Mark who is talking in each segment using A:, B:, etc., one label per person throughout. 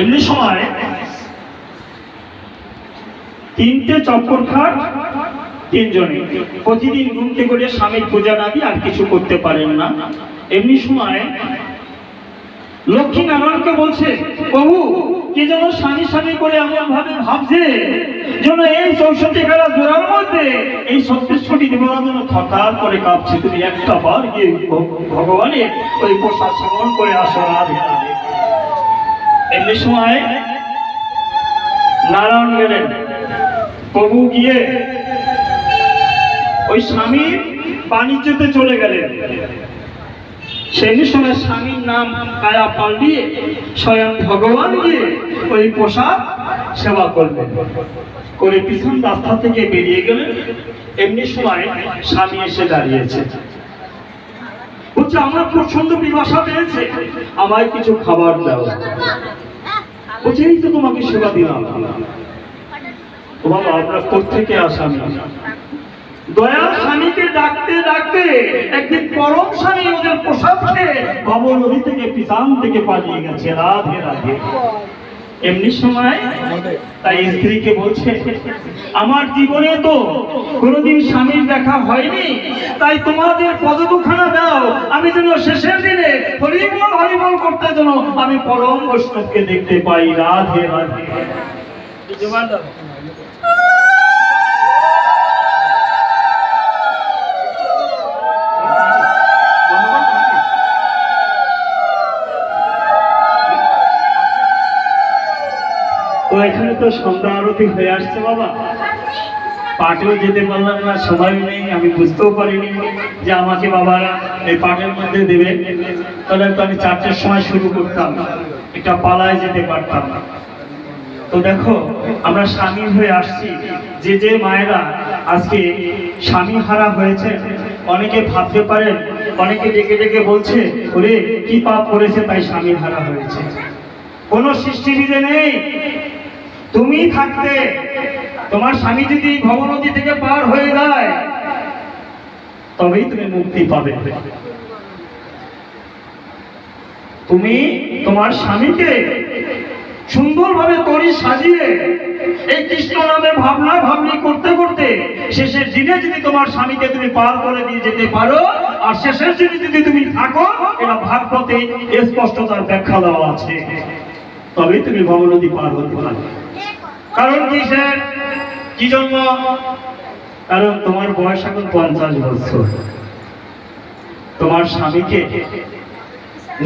A: এমনি সময় তিনটে চক্কর খাট তিনজনে প্রতিদিন ঘুমতে করে স্বামীর পূজা না দিয়ে আর কিছু করতে পারেন না। এমনি সময় লক্ষ্মী নারায়ণকে বলছে, প্রভু কে যেন স্বামী স্বামী করে এমন ভাবে ভাবছে যেন এই 64 বেলা জোড়ার মধ্যে এই 36টি দেবতা যেন থরথর করে কাঁপছে। তুমি একটা বার গিয়ে ভগবানের ওই প্রসাদ সেবন করে আসো। এমনি সময় নারায়ণ গেলেন, প্রভু গিয়ে ওই স্বামীর বাণিজ্যতে চলে গেলেন। সেই সময় স্বামীর নাম কায়া পাল্টিয়ে স্বয়ং ভগবান গিয়ে ওই প্রসাদ সেবা করলেন, করে পিছন রাস্তা থেকে বেরিয়ে গেলেন। এমনি সময় স্বামী এসে দাঁড়িয়েছে, বলছে আমার প্রচন্ড পিপাসা পেয়েছে, আমায় কিছু খাবার দাও। বলছে এই তো তোমাকে সেবা দিলাম। বাবা আপনার কোত্থেকে আসামি? দয়াল স্বামীকে ডাকতে ডাকতে একদিন পরম স্বামী ওদের প্রসাদ খেয়ে ভবনদী থেকে পিছন থেকে পালিয়ে গেছে। রাধে রাধে। এমনি সময় তাই স্ত্রীকে বলছে, আমার জীবনে তো কোনোদিন স্বামীর দেখা হয়নি, তাই তোমাদের পদদুখানা দাও, আমি যেন শেষের দিনে হরিবল হরিবল করতে যেন আমি পরম বৈষ্ণবকে দেখতে পাই। রাধে রাধে। তো এখানে তো সন্ধ্যা আরতি হয়ে আসছে বাবা, পাঠেও যেতে পারলাম না, সময় নেই, আমি বুঝতেও পারিনি যে আমাকে বাবারা এই পাঠের মধ্যে দেবে। তাহলে তো আমি 4টের সময় শুরু করতাম, একটা পালায় যেতে পারতাম। তো দেখো আমরা স্বামী হয়ে আসছি, যে যে মায়েরা আজকে স্বামী হারা হয়েছে, অনেকে ভাবতে পারেন, অনেকে ডেকে ডেকে বলছে ওরে কি পাপ করেছে তাই স্বামী হারা হয়েছে। কোনো সৃষ্টিবিদে নেই। তুমি থাকতে তোমার স্বামী যদি ভবনদী থেকে পার হয়ে যায় তবেই তুমি মুক্তি পাবে। তুমি তোমার স্বামীকে সুন্দরভাবে তরি সাজিয়ে এই কৃষ্ণ নামে ভাবনা ভাবনি করতে করতে শেষের দিনে যদি তোমার স্বামীকে তুমি পার করে দিয়ে যেতে পারো, আর শেষের দিনে যদি তুমি থাকো, এটা ভাগবতে স্পষ্ট তার ব্যাখ্যা দেওয়া আছে, তবেই তুমি ভবনদী পার হতে পারবে। কারণ কি জন্য? কারণ তোমার বয়স এখন 50 বছর। তোমার স্বামীকে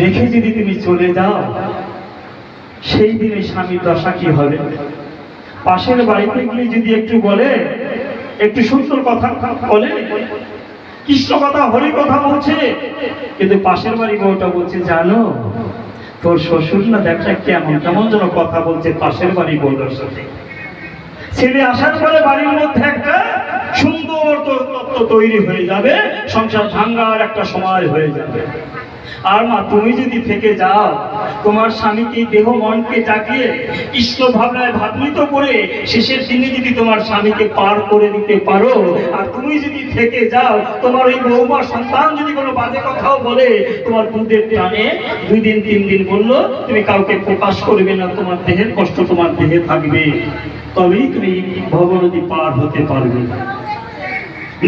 A: রেখে যদি তুমি চলে যাও, সেই দিনে স্বামীর দশা কি হবে? পাশের বাড়িতে গিয়ে যদি একটু বলে, একটু সুন্দর কথা বলে, কৃষ্ণ কথা হরি কথা বলছে, কিন্তু পাশের বাড়ি বউটা বলছে জানো তোর শ্বশুর না দেখা কেমন কেমন যেন কথা বলছে পাশের বাড়ি বউটার সাথে। ছেলে আসার পরে বাড়ির মধ্যে একটা সুন্দর তত্ত্ব তৈরি হয়ে যাবে, সংসার ভাঙ্গার একটা সময় হয়ে যাবে। আর মা তুমি যদি থেকে যাও, তোমার স্বামীকে দেহ মনকে জাগিয়ে কৃষ্ণ ভাবনায় ভাবনিত করে শেষের দিনে যদি তোমার স্বামীকে পার করে দিতে পারো, আর তুমি যদি থেকে যাও, তোমার ওই বৌমা সন্তান যদি কোনো বাজে কথাও বলে, তোমার দুধের টানে 2 দিন 3 দিন বললো, তুমি কাউকে প্রকাশ করবে না, তোমার দেহের কষ্ট তোমার দেহে থাকবে, তবেই তুমি ভবনদী পার হতে পারবে।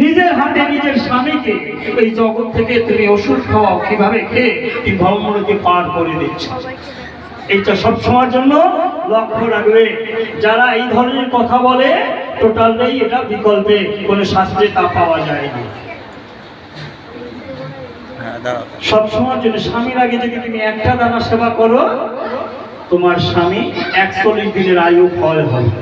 A: নিজের হাতে নিজের স্বামীকে এই জগৎ থেকে তুমি ওষুধ খাওয়াও, কিভাবে খেয়ে তুমি ভবনদী পার করে দিচ্ছ। এইটা সবসময়ের জন্য লক্ষ্য রাখবে। যারা এই ধরনের কথা বলে টোটালটাই এটা বিকল্পে, কোনো শাস্ত্রে তা পাওয়া যায়নি। সবসময়ের জন্য স্বামীর আগে যদি তুমি একটা দানা সেবা করো, তোমার স্বামী 41 দিনের আয়ু ফল হবে।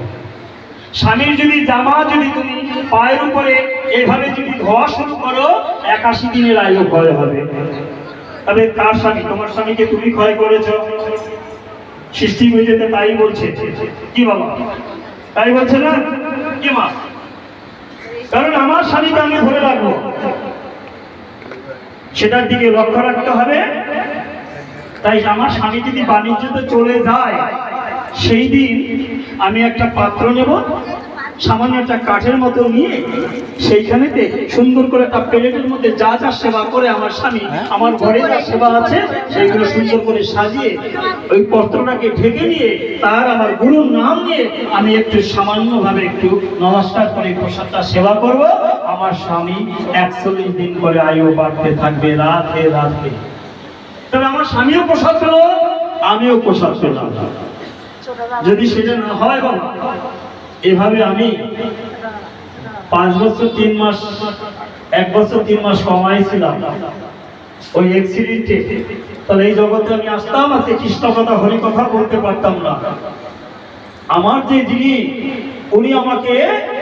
A: স্বামীর যদি জামা যদি তুমি পায়ের উপরে এইভাবে যদি ধোয়া শুরু করো, 81 দিনের আয়ু ক্ষয় হবে। তবে কার স্বামী? তোমার স্বামীকে তুমি ক্ষয় করেছো। সৃষ্টি হয়ে যেতে তাই বলছে, কি বাবা তাই বলছে না কি মা? কারণ আমার স্বামীকে আমি ধরে রাখবো, সেটার দিকে লক্ষ্য রাখতে হবে। তাই আমার স্বামী যদি বাণিজ্যতে চলে যায়, সেই দিন আমি একটা পাত্র নেব, সামান্য একটা কাঠের মতো নিয়ে সেইখানেতে সুন্দর করে একটা প্লেটের মধ্যে যা যা সেবা করে আমার স্বামী আমার ঘরে যা সেবা আছে সেইগুলো সুন্দর করে সাজিয়ে ওই পত্রটাকে ঢেকে নিয়ে তার আমার গুরুর নাম নিয়ে আমি একটু সামান্যভাবে একটু নমস্কার করে প্রসাদটা সেবা করব। আমার স্বামী 41 দিন করে আয়ু বাড়তে থাকবে রাধে রাধে। তবে আমার স্বামীও প্রসাদ পেল, আমিও প্রসাদ পেলাম। যদি সেটা না হয় বাবা, এভাবে আমি 5 বছর 3 মাস 1 বছর 3 মাস কমাইছিলাম ওই অ্যাক্সিডেন্টে, তাহলে এই জগতে আমি আসতাম, আজকে কৃষ্ণ কথা হরি কথা বলতে পারতাম না। আমার যে যিনি উনি আমাকে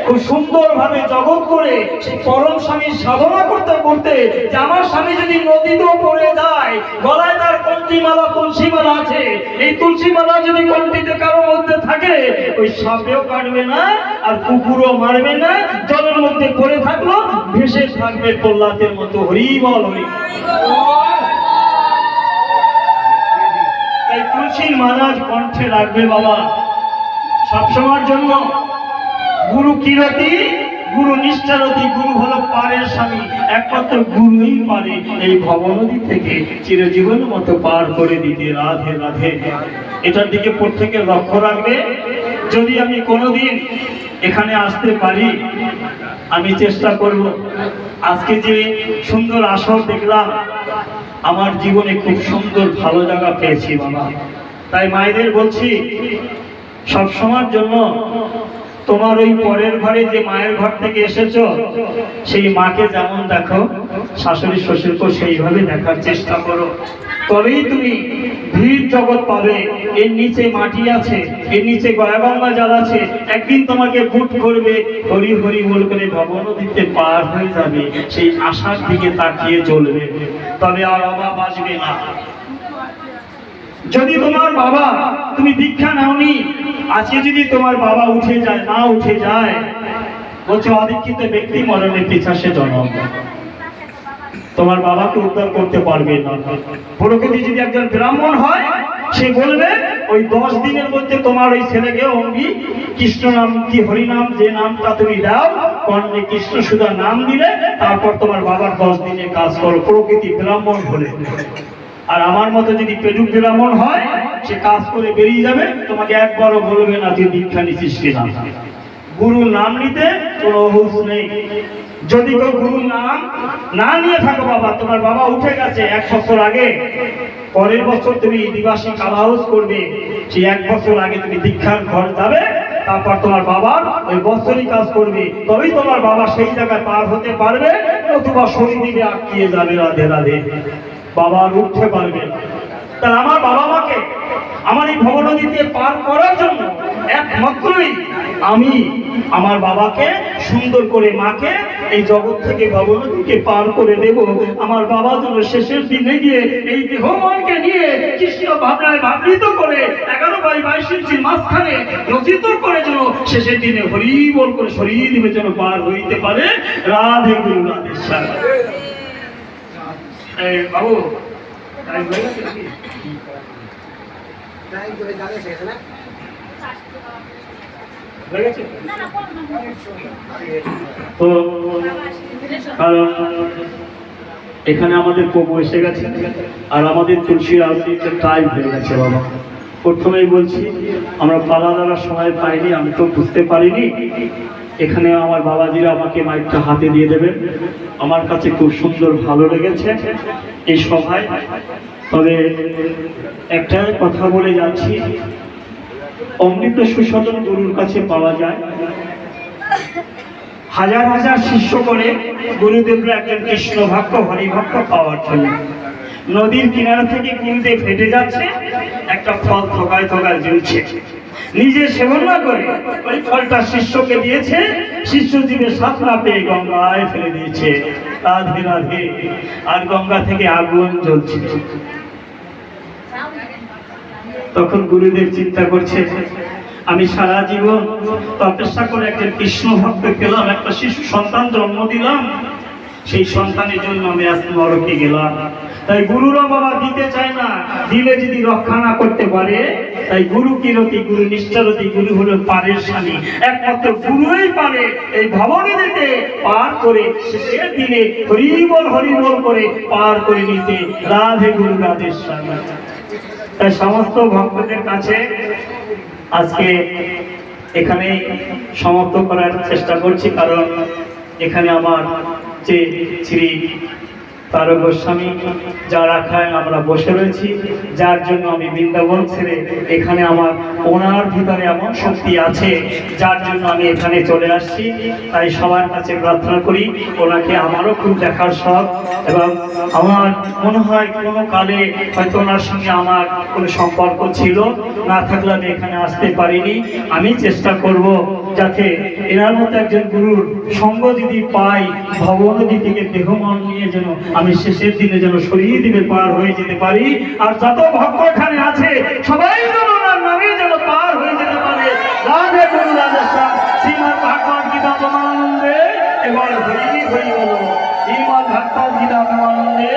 A: খুব সুন্দরভাবে জগৎ করে সেই পরম স্বামীর সাধনা করতে করতে, যে আমার স্বামী যদি নদীতেও পড়ে যায়, গলায় তার কণ্ঠিমালা তুলসীমালা আছে, এই তুলসীমালা যদি কণ্ঠিতে কারো মধ্যে থাকে, ওই সাপেও কাটবে না আর কুকুরও মারবে না, জলের মধ্যে পড়ে থাকলো ভেসে থাকবে প্রহ্লাদের মতো। হরি বল হরি। তাই তুলসীর মালা কণ্ঠে রাখবে বাবা সবসময়ের জন্য। গুরু কিরতি, গুরু নিষ্ঠারতি, গুরু হলো পারের স্বামী, একমাত্র গুরুই পারে এই ভবনদী থেকে চিরজীবনের মতো পার করে দিতে। রাধে রাধে। এটার দিকে প্রত্যেকে লক্ষ্য রাখবে। যদি আমি কোনোদিন এখানে আসতে পারি, আমি চেষ্টা করব। আজকে যে সুন্দর আসর দেখলাম, আমার জীবনে খুব সুন্দর ভালো জায়গা পেয়েছি বাবা। তাই মায়েদের বলছি, সব সময়ের জন্য তোমার ওই পরের ঘরে যে মায়ের ঘর থেকে এসেছো, সেই মাকে যেমন দেখো, শাশুড়ি শ্বশুরকে সেইভাবে দেখার চেষ্টা করো, তবেই তুমি ভিড় জগৎ পাবে। এর নিচে মাটি আছে, এর নিচে গয়াগঙ্গা জল আছে, একদিন তোমাকে বুট করবে, হরি হরি বল করে ভবনদীতে পার হয়ে যাবে। সেই আশার দিকে তাকিয়ে চলবে, তবে আর অভাব আসবে না। যদি তোমার বাবা, তুমি দীক্ষা নাওনি, আজকে যদি তোমার বাবা উঠে যায়, না উঠে যায়, বলছে অদীক্ষিত ব্যক্তি মরণের পিছাসে জনম, তোমার বাবাকে উদ্ধার করতে পারবে না। প্রকৃতি যদি একজন ব্রাহ্মণ হয়, সে বলবে ওই 10 দিনের মধ্যে তোমার ওই ছেলেকে অঙ্গি কৃষ্ণ নাম কি হরিনাম যে নামটা তুমি দাও, কর্ণে কৃষ্ণ সুধা নাম দিলে, তারপর তোমার বাবার 10 দিনের কাজ করো। প্রকৃতি ব্রাহ্মণ বলে। আর আমার মতো যদি পেটুক ব্রাহ্মণ হয়, সে কাজ করে বেরিয়ে যাবে, তোমাকে একবারও বলবে না তুই দীক্ষা নিছিস কিনা। গুরুর নাম নিতে কোনো হুঁশ নেই। যদি কেউ গুরুর নাম না নিয়ে থাকো বাবা, তোমার বাবা উঠে গেছে 1 বছর আগে, পরের বছর তুমি দিবাসী কালাহাউস করবে, সেই 1 বছর আগে তুমি দীক্ষার ঘর যাবে, তারপর তোমার বাবার ওই বছরই কাজ করবে, তবেই তোমার বাবা সেই জায়গায় পার হতে পারবে, নতুবা শরীর দিবে আটকিয়ে যাবে। রাধে রাধে। বাবা আর উঠতে পারবে না। তাহলে আমার বাবা মাকে আমার এই ভবনদীতে পার করার জন্য একমাত্রই আমি আমার বাবাকে সুন্দর করে, মাকে এই জগৎ থেকে ভবনদীকে পার করে দেব। আমার বাবা যেন শেষের দিনে গিয়ে এই দেহ মনকে নিয়ে কৃষ্ণ ভাবনায় ভাবৃত করে 11/22 ইঞ্চির মাঝখানে রচিত করে যেন শেষের দিনে হরি বল করে শরীর দিবে যেন পার হইতে পারে। রাধে গুরু রাধে শ্যাম। বাবু তো কারণ এখানে আমাদের প্রভু এসে গেছে, আর আমাদের তুলসীর আরতিতে টাইম হয়ে গেছে বাবা। প্রথমেই বলছি, আমরা পালা দেওয়ার সময় পাইনি, আমি তো বুঝতে পারিনি। এখানে আমার বাবাজিরা আমাকে মাইকটা হাতে দিয়ে দেবেন। আমার কাছে খুব সুন্দর ভালো লেগেছে এই সভায়। তবে একটা কথা বলে যাচ্ছি, অমৃত সুসাধন গুরুর কাছে পাওয়া যায়। হাজার হাজার শিষ্য করে গুরুদেবরা একজন কৃষ্ণ ভক্ত হরিভক্ত পাওয়ার জন্য নদীর কিনারা থেকে গুরুদেব হেঁটে যাচ্ছে, একটা ফল থকায় থকায় ঝুলছে, নিজে সেবন না করে ওই ফলটা শিষ্যকে দিয়েছে, শিষ্য জীবে সাতলা পেয়ে গঙ্গায় ফেলে দিয়েছে। রাধে রাধে। আর গঙ্গা থেকে আগুন জ্বলছে। তখন গুরুদেব চিন্তা করছে, আমি সারা জীবন তপস্যা করে একজন কৃষ্ণ ভক্ত পেলাম, একটা শিশু সন্তান জন্ম দিলাম, সেই সন্তানের জন্য আমি আজ নরকে গেলাম। তাই গুরুরা বাবা দিতে চায় না, দিলে যদি রক্ষা না করতে পারে, তাই গুরু কিরতি, গুরু নিষ্ঠারতি, গুরু হলো পারের স্বামী। একমাত্র গুরুই পারে এই ভবনে দিতে, পার করে শেষের দিনে হরিবল হরিবল করে পার করে নিতে। রাধে গুরু রাধে স্বামী। তাই সমস্ত ভক্তদের কাছে আজকে এখানে সমাপ্ত করার চেষ্টা করছি, কারণ এখানে আমার যে শ্রী তারক গোস্বামী যার আখায় আমরা বসে রয়েছি, যার জন্য আমি বৃন্দাবন ছেড়ে এখানে আমার ওনার ভিতরে এমন শক্তি আছে যার জন্য আমি এখানে চলে আসছি। তাই সবার কাছে প্রার্থনা করি, ওনাকে আমারও খুব দেখার শখ, এবং আমার মনে হয় কোনো কালে হয়তো ওনার সঙ্গে আমার কোনো সম্পর্ক ছিল, না থাকলে আমি এখানে আসতে পারিনি। আমি চেষ্টা করব যাতে এনার মতো একজন গুরুর সঙ্গ যদি পাই, ভবনদী থেকে দেহমন নিয়ে যেন আমি শেষের দিনে যেন শরীর দিকে পার হয়ে যেতে পারি। আর যত ভক্ত এখানে আছে সবাই যেন ওনার নামে যেন পার হয়ে যেতে পারে। রাধে গুরু রাধে শ্যাম। শ্রীমদ্ ভাগবত গীতা প্রেমানন্দে এবার হরি হরি বলো। শ্রীমদ্ ভাগবত গীতা প্রেমানন্দে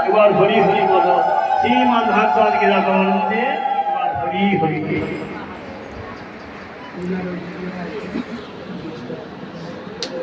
A: এবার হরি হরি বলো। শ্রীমদ্ ভাগবত গীতা প্রেমানন্দে এবার হরি হরি বলো।